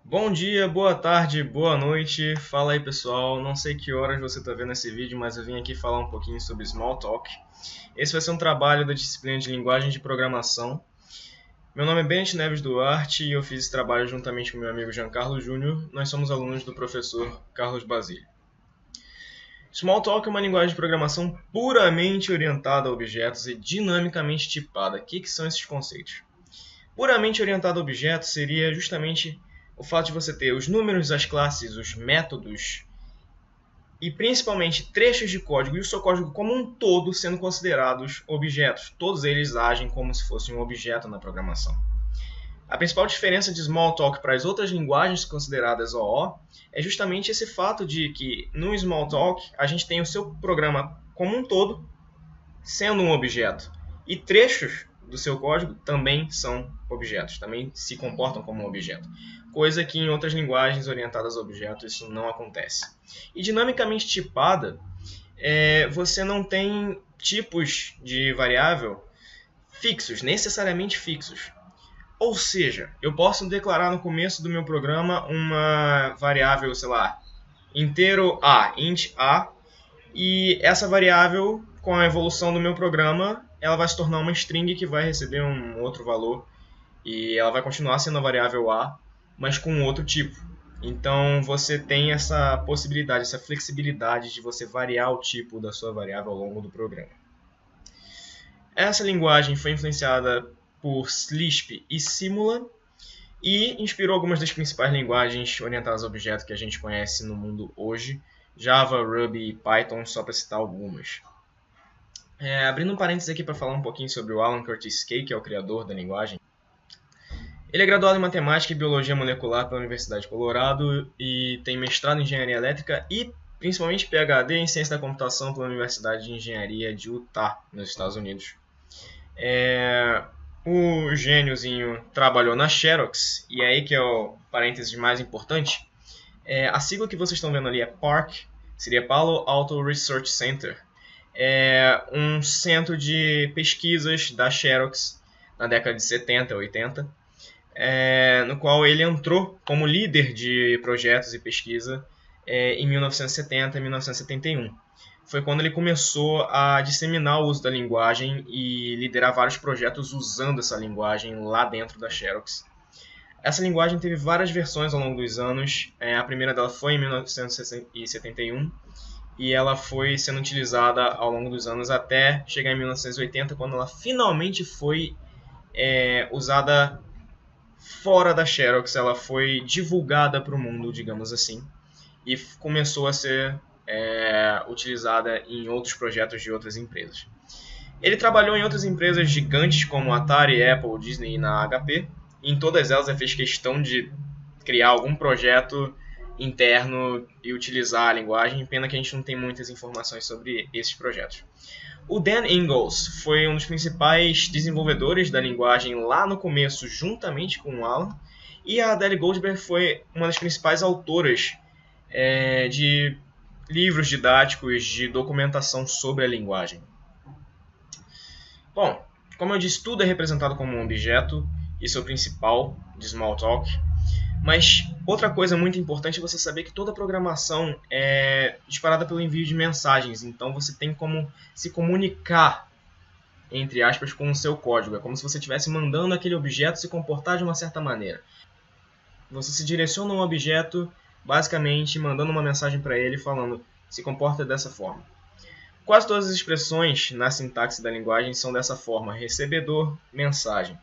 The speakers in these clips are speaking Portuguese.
Bom dia, boa tarde, boa noite. Fala aí, pessoal. Não sei que horas você está vendo esse vídeo, mas eu vim aqui falar um pouquinho sobre Smalltalk. Esse vai ser um trabalho da disciplina de linguagem de programação. Meu nome é Bennett Neves Duarte e eu fiz esse trabalho juntamente com meu amigo Giancarlo Júnior. Nós somos alunos do professor Carlos Basílio. Smalltalk é uma linguagem de programação puramente orientada a objetos e dinamicamente tipada. O que são esses conceitos? Puramente orientado a objetos seria justamente o fato de você ter os números, as classes, os métodos e principalmente trechos de código e o seu código como um todo sendo considerados objetos. Todos eles agem como se fosse um objeto na programação. A principal diferença de Smalltalk para as outras linguagens consideradas OO é justamente esse fato de que no Smalltalk a gente tem o seu programa como um todo sendo um objeto e trechos do seu código também são objetos, também se comportam como um objeto, coisa que em outras linguagens orientadas a objetos isso não acontece. E dinamicamente tipada, você não tem tipos de variável fixos, necessariamente fixos. Ou seja, eu posso declarar no começo do meu programa uma variável, sei lá, inteiro A, int A, e essa variável, com a evolução do meu programa, ela vai se tornar uma string que vai receber um outro valor e ela vai continuar sendo a variável A, mas com outro tipo. Então você tem essa possibilidade, essa flexibilidade de você variar o tipo da sua variável ao longo do programa. Essa linguagem foi influenciada por Lisp e Simula e inspirou algumas das principais linguagens orientadas a objetos que a gente conhece no mundo hoje, Java, Ruby e Python, só para citar algumas. Abrindo um parênteses aqui para falar um pouquinho sobre o Alan Curtis Kay, que é o criador da linguagem. Ele é graduado em Matemática e Biologia Molecular pela Universidade de Colorado e tem mestrado em Engenharia Elétrica e principalmente PhD em Ciência da Computação pela Universidade de Engenharia de Utah, nos Estados Unidos. O gêniozinho trabalhou na Xerox, e aí que é o parênteses mais importante. A sigla que vocês estão vendo ali é PARC, seria Palo Alto Research Center. É um centro de pesquisas da Xerox na década de 70, 80, no qual ele entrou como líder de projetos e pesquisa em 1970 e 1971. Foi quando ele começou a disseminar o uso da linguagem e liderar vários projetos usando essa linguagem lá dentro da Xerox. Essa linguagem teve várias versões ao longo dos anos. A primeira dela foi em 1971 e ela foi sendo utilizada ao longo dos anos até chegar em 1980, quando ela finalmente foi usada fora da Xerox. Ela foi divulgada para o mundo, digamos assim, e começou a ser utilizada em outros projetos de outras empresas. Ele trabalhou em outras empresas gigantes como Atari, Apple, Disney e na HP. E em todas elas ele fez questão de criar algum projeto interno e utilizar a linguagem. Pena que a gente não tem muitas informações sobre esses projetos. O Dan Ingalls foi um dos principais desenvolvedores da linguagem lá no começo, juntamente com o Alan. E a Adele Goldberg foi uma das principais autoras de livros didáticos de documentação sobre a linguagem. Bom, como eu disse, tudo é representado como um objeto, isso é o principal de Smalltalk. Mas outra coisa muito importante é você saber que toda programação é disparada pelo envio de mensagens, então você tem como se comunicar, entre aspas, com o seu código. É como se você estivesse mandando aquele objeto se comportar de uma certa maneira. Você se direciona a um objeto, basicamente mandando uma mensagem para ele falando, se comporta dessa forma. Quase todas as expressões na sintaxe da linguagem são dessa forma, recebedor, mensagem.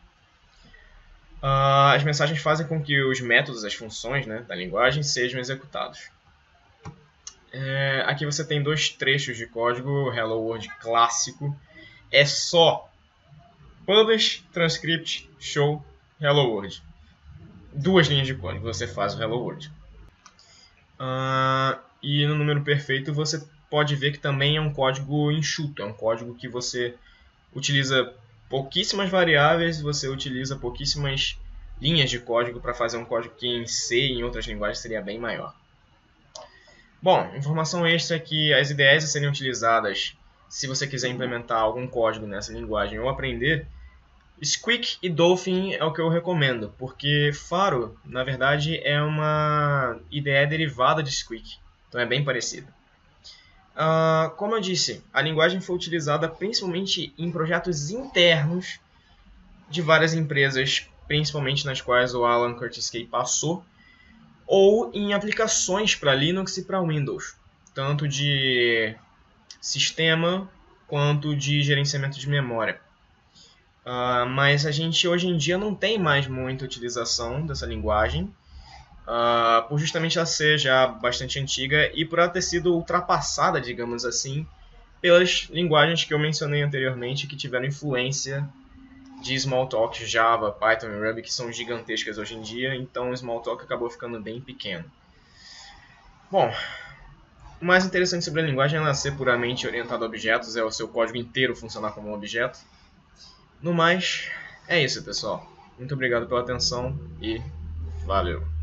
As mensagens fazem com que os métodos, as funções da linguagem sejam executados. Aqui você tem dois trechos de código, Hello World clássico. É só publish, transcript, show, Hello World. 2 linhas de código, você faz o Hello World. E no número perfeito você pode ver que também é um código enxuto, é um código que você utiliza pouquíssimas variáveis, você utiliza pouquíssimas linhas de código para fazer um código que em C e em outras linguagens seria bem maior. Bom, informação extra é que as IDEs a serem utilizadas se você quiser implementar algum código nessa linguagem ou aprender Squeak e Dolphin é o que eu recomendo, porque Faro, na verdade, é uma ideia derivada de Squeak, então é bem parecido. Como eu disse, a linguagem foi utilizada principalmente em projetos internos de várias empresas, principalmente nas quais o Alan Curtis Kay passou, ou em aplicações para Linux e para Windows, tanto de sistema quanto de gerenciamento de memória. Mas a gente hoje em dia não tem mais muita utilização dessa linguagem, por justamente ela ser já bastante antiga e por ela ter sido ultrapassada, digamos assim, pelas linguagens que eu mencionei anteriormente que tiveram influência de Smalltalk, Java, Python e Ruby, que são gigantescas hoje em dia, então o Smalltalk acabou ficando bem pequeno. Bom, o mais interessante sobre a linguagem é ela ser puramente orientada a objetos, é o seu código inteiro funcionar como um objeto. No mais, é isso, pessoal. Muito obrigado pela atenção e valeu!